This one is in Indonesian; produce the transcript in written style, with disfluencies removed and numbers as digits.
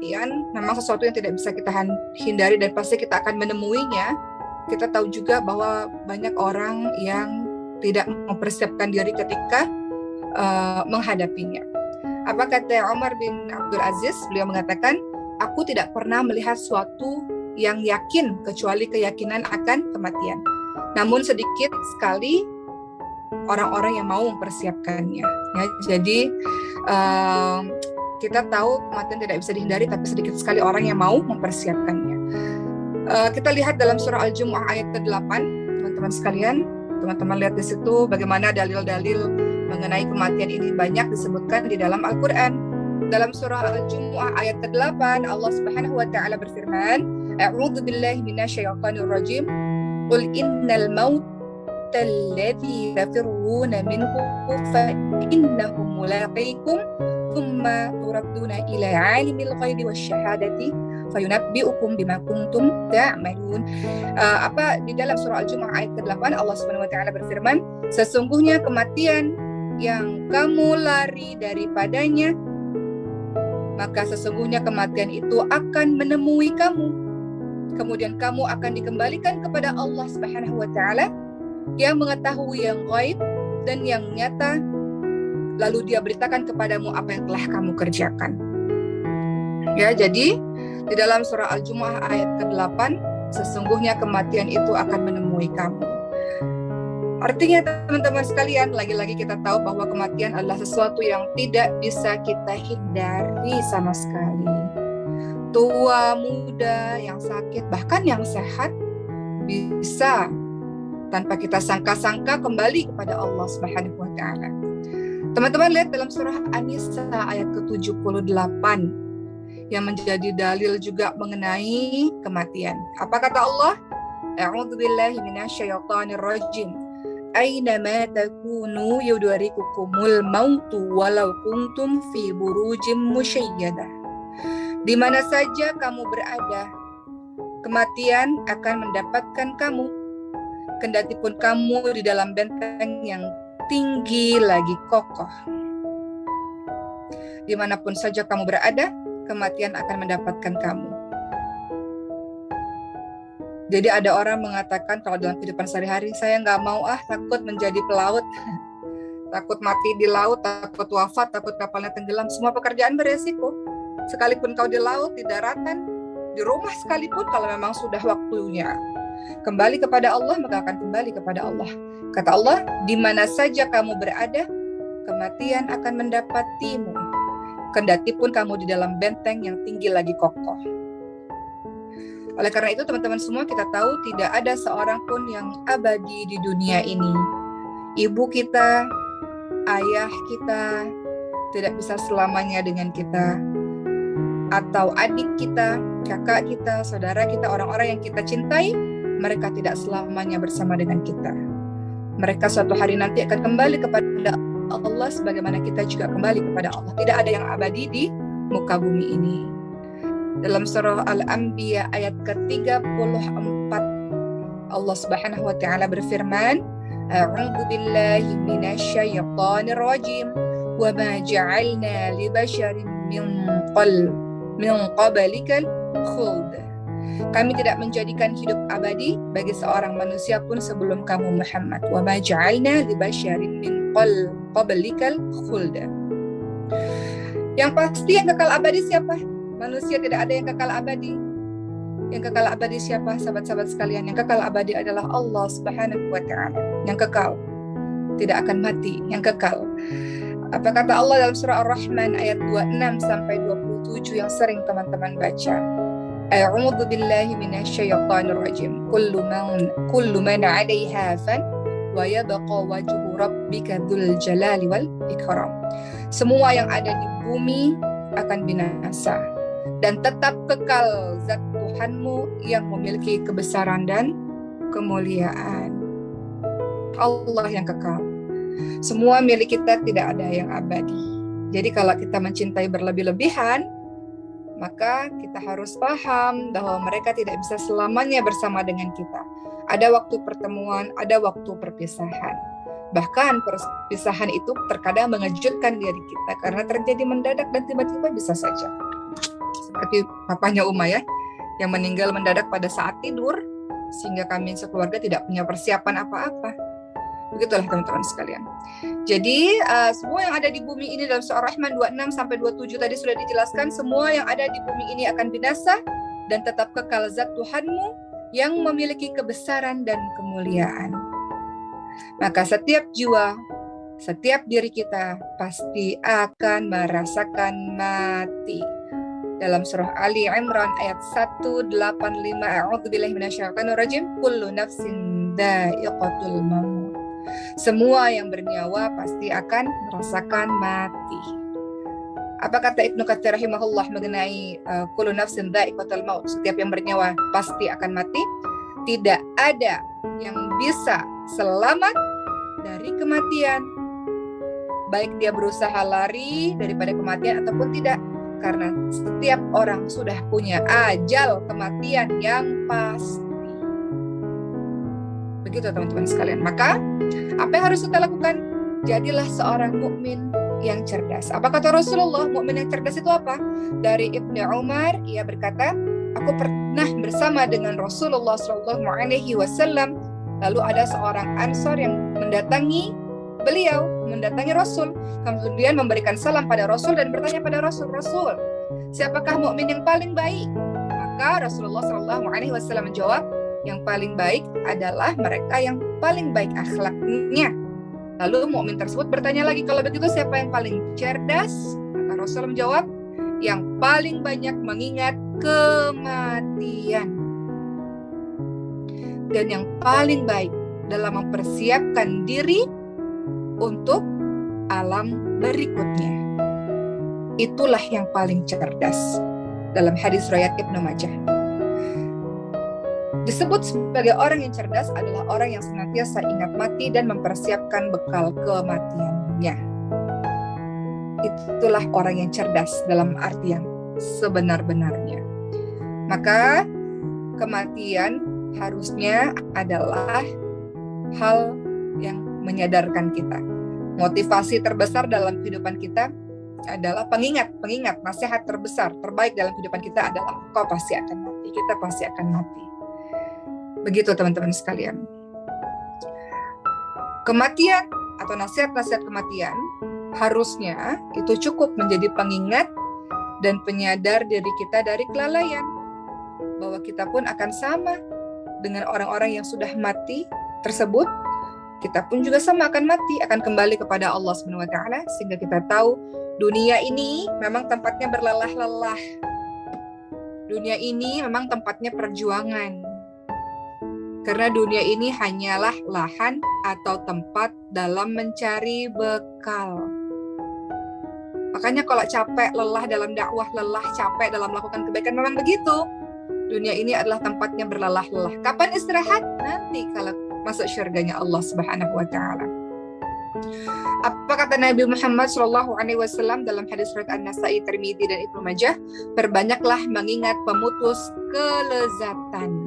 kematian memang sesuatu yang tidak bisa kita hindari dan pasti kita akan menemuinya. Kita tahu juga bahwa banyak orang yang tidak mempersiapkan diri ketika menghadapinya. Apa kata Umar bin Abdul Aziz? Beliau mengatakan, aku tidak pernah melihat suatu yang yakin kecuali keyakinan akan kematian. Namun sedikit sekali orang-orang yang mau mempersiapkannya. Ya, jadi kita tahu kematian tidak bisa dihindari, tapi sedikit sekali orang yang mau mempersiapkannya. Kita lihat dalam surah Al-Jumu'ah ayat ke-8, teman-teman sekalian. Teman-teman lihat di situ bagaimana dalil-dalil mengenai kematian ini banyak disebutkan di dalam Al-Quran. Dalam surah Al-Jumu'ah ayat ke-8, Allah Subhanahu wa taala berfirman, A'udzu billahi minasyaitonir rajim. Qul innal mauta alladzi tafirruna minhu fa innahu mulaqikum thumma turadduna ila 'alimil ghaibi wasyahadati fayunabbi'ukum bima kuntum ta'malun. Di dalam surah Al-Jumu'ah ayat ke-8 Allah Subhanahu wa taala berfirman, sesungguhnya kematian yang kamu lari daripadanya, maka sesungguhnya kematian itu akan menemui kamu. Kemudian kamu akan dikembalikan kepada Allah Subhanahu wa taala yang mengetahui yang gaib dan yang nyata, lalu Dia beritakan kepadamu apa yang telah kamu kerjakan. Ya, jadi di dalam surah Al-Jumu'ah ayat ke-8, sesungguhnya kematian itu akan menemui kamu. Artinya teman-teman sekalian, lagi-lagi kita tahu bahwa kematian adalah sesuatu yang tidak bisa kita hindari sama sekali. Tua, muda, yang sakit, bahkan yang sehat bisa tanpa kita sangka-sangka kembali kepada Allah Subhanahu wa taala. Teman-teman lihat dalam surah An-Nisa ayat ke-78 yang menjadi dalil juga mengenai kematian. Apa kata Allah? A'udzu billahi minasyaitonir rajim. Aynama takunu yudrikukumul mautu walau kuntum fi burujim musyayyadah. Di mana saja kamu berada, kematian akan mendapatkan kamu, kendati pun kamu di dalam benteng yang tinggi lagi kokoh. Dimanapun saja kamu berada, kematian akan mendapatkan kamu. Jadi ada orang mengatakan kalau dalam kehidupan sehari-hari, saya nggak mau takut menjadi pelaut, takut mati di laut, takut wafat, takut kapalnya tenggelam. Semua pekerjaan beresiko. Sekalipun kau di laut, di daratan, di rumah sekalipun, kalau memang sudah waktunya kembali kepada Allah, maka akan kembali kepada Allah. Kata Allah, di mana saja kamu berada, kematian akan mendapatimu, kendati pun kamu di dalam benteng yang tinggi lagi kokoh. Oleh karena itu teman-teman semua, kita tahu tidak ada seorang pun yang abadi di dunia ini. Ibu kita, ayah kita tidak bisa selamanya dengan kita, atau adik kita, kakak kita, saudara kita, orang-orang yang kita cintai, mereka tidak selamanya bersama dengan kita. Mereka suatu hari nanti akan kembali kepada Allah sebagaimana kita juga kembali kepada Allah. Tidak ada yang abadi di muka bumi ini. Dalam surah Al-Anbiya ayat ke-34, Allah Subhanahu wa taala berfirman, A'udzu billahi minasyaitonir rajim. Wa ma ja'alna li basharin min qabalikal khuld. Kami tidak menjadikan hidup abadi bagi seorang manusia pun sebelum kamu Muhammad. Wa ma ja'alna li basharin min qabalikal khuld. Yang pasti yang kekal abadi siapa? Manusia tidak ada yang kekal abadi. Yang kekal abadi siapa, sahabat-sahabat sekalian? Yang kekal abadi adalah Allah Subhanahu wa ta'ala. Yang kekal, tidak akan mati, yang kekal. Apa kata Allah dalam surah Ar-Rahman ayat 26 sampai 27 yang sering teman-teman baca? A'udzu billahi minasyaitonir rajim. Kullu man 'alaiha fan wa yabqa wajhu rabbika dzul jalali wal ikram. Semua yang ada di bumi akan binasa dan tetap kekal zat Tuhanmu yang memiliki kebesaran dan kemuliaan. Allah yang kekal. Semua milik kita, tidak ada yang abadi. Jadi kalau kita mencintai berlebih-lebihan, maka kita harus paham bahwa mereka tidak bisa selamanya bersama dengan kita. Ada waktu pertemuan, ada waktu perpisahan. Bahkan perpisahan itu terkadang mengejutkan diri kita karena terjadi mendadak dan tiba-tiba bisa saja. seperti papanya Umayyah yang meninggal mendadak pada saat tidur, sehingga kami sekeluarga tidak punya persiapan apa-apa. Begitulah teman-teman sekalian. Jadi semua yang ada di bumi ini dalam surah Rahman 26-27 tadi sudah dijelaskan, semua yang ada di bumi ini akan binasa dan tetap kekal zat Tuhanmu yang memiliki kebesaran dan kemuliaan. Maka setiap jiwa, setiap diri kita pasti akan merasakan mati. Dalam surah Ali Imran ayat 185, a'udzubillahi minasyaitonirrajim, kullu nafsin dha'iqatul maut. Semua yang bernyawa pasti akan merasakan mati. Apa kata Ibnu Katsir rahimahullah mengenai kullu nafsin dha'iqatul maut? Setiap yang bernyawa pasti akan mati. Tidak ada yang bisa selamat dari kematian, baik dia berusaha lari daripada kematian ataupun tidak, karena setiap orang sudah punya ajal kematian yang pasti. Begitu teman-teman sekalian. Maka apa yang harus kita lakukan? Jadilah seorang mukmin yang cerdas. Apa kata Rasulullah? Mukmin yang cerdas itu apa? Dari Ibnu Umar, ia berkata, aku pernah bersama dengan Rasulullah SAW. Lalu ada seorang Ansor yang mendatangi beliau, mendatangi Rasul, kemudian memberikan salam pada Rasul dan bertanya pada Rasul, siapakah mukmin yang paling baik? Maka Rasulullah SAW menjawab, yang paling baik adalah mereka yang paling baik akhlaknya. Lalu mukmin tersebut bertanya lagi, kalau begitu siapa yang paling cerdas? Maka Rasul menjawab, yang paling banyak mengingat kematian dan yang paling baik dalam mempersiapkan diri untuk alam berikutnya. Itulah yang paling cerdas. Dalam hadis riwayat Ibnu Majah, disebut sebagai orang yang cerdas adalah orang yang senantiasa ingat mati dan mempersiapkan bekal kematiannya. Itulah orang yang cerdas dalam arti yang sebenar-benarnya. Maka kematian harusnya adalah hal yang menyadarkan kita. Motivasi terbesar dalam kehidupan kita adalah pengingat nasihat terbesar, terbaik dalam kehidupan kita adalah kau pasti akan mati, kita pasti akan mati. Begitu teman-teman sekalian. Kematian atau nasihat-nasihat kematian harusnya itu cukup menjadi pengingat dan penyadar diri kita dari kelalaian, bahwa kita pun akan sama dengan orang-orang yang sudah mati tersebut. Kita pun juga sama akan mati, akan kembali kepada Allah SWT, sehingga kita tahu dunia ini memang tempatnya berlelah-lelah. Dunia ini memang tempatnya perjuangan. Karena dunia ini hanyalah lahan atau tempat dalam mencari bekal. Makanya kalau capek, lelah dalam dakwah, lelah, capek dalam melakukan kebaikan, memang begitu. Dunia ini adalah tempatnya berlelah-lelah. Kapan istirahat? Nanti kalau masuk syurganya Allah Subhanahu wa taala. Apa kata Nabi Muhammad SAW dalam hadis riwayat An-Nasa'i, Tirmidzi dan Ibnu Majah? Perbanyaklah mengingat pemutus kelezatan.